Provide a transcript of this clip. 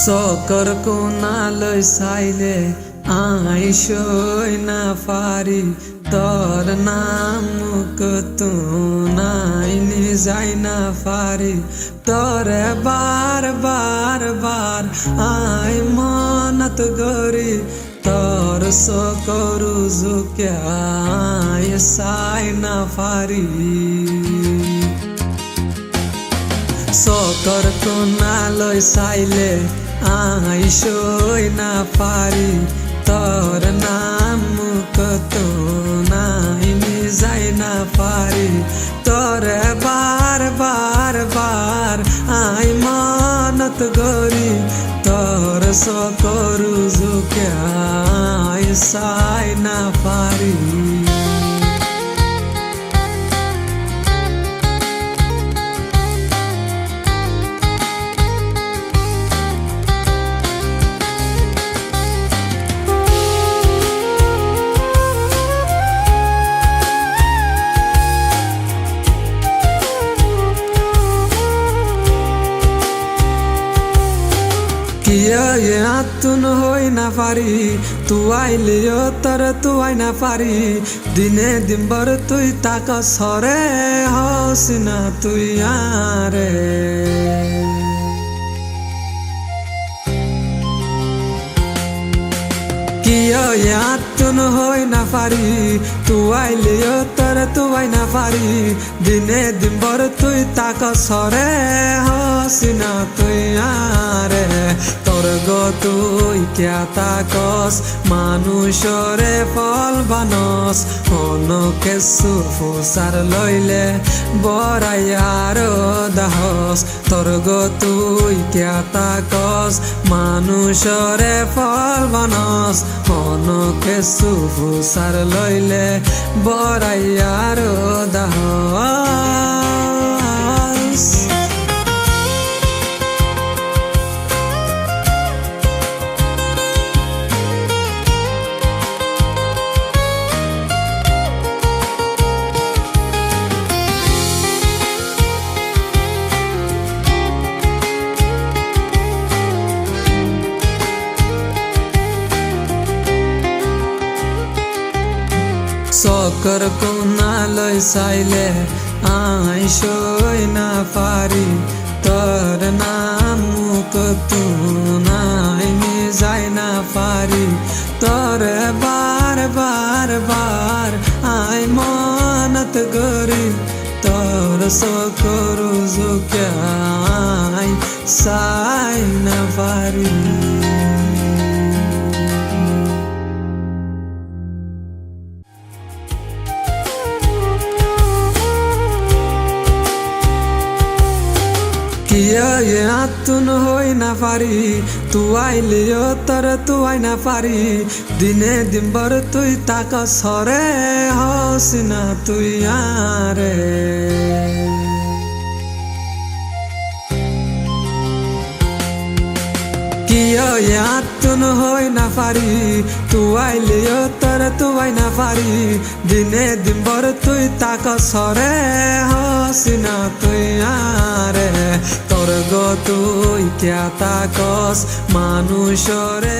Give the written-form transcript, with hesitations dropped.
চকৰ কোণালৈ চাইলে আইসই না পারি তোর নাম কতো নাইনি যাই না পারি তোরে বার বার বার আই মনত গরি তোর চকৰু জুকিয়াই চাই না পারি চকৰ কোণালৈ চাইলে আইসই না পারি তোর নাম কতো নাইনি যাই না পারি তোরে বার বার বার আই মনত গরি তোর চকৰু জুকিয়াই চাই না পারি তুন হই না পারি তুই আইলিও তোর তুই না পারি দিনে দিনভর তুই তাক সরে হস না তুই আরে তুন হই না পারি তুই আইলিও তোর তুই না পারি দিনে দিনভর তুই তাক সরে হস না তুই আরে তোর গো তুই ক্যা তাকস মানুষরে ফল বানস অনকে সুফুসার লইলে বরাইয়ার দাহস তোর গো তুই ক্যা তাকস মানুষরে ফল বানস অনকে সুফুসার লইলে বরাইয়ার দাহস চকৰ কোণালৈ চাইলে আইসই না পারি তোর নাম কতো নাইনি যাই না পারি তোরে বার বার বার আই মনত গরি তোর চকৰু জুকিয়াই চাই না পারি তুন হই না পারি তুই আইলিও তোর তুই না পারি দিনে দিনভর তুই তাক সরে হস না তুই আরে তুন হই না পারি তুই আইলিও তোর তুই না পারি দিনে দিনভর তুই তাক সরে হস না তুই আরে তোর গো তুই ক্যা তাকস মানুষরে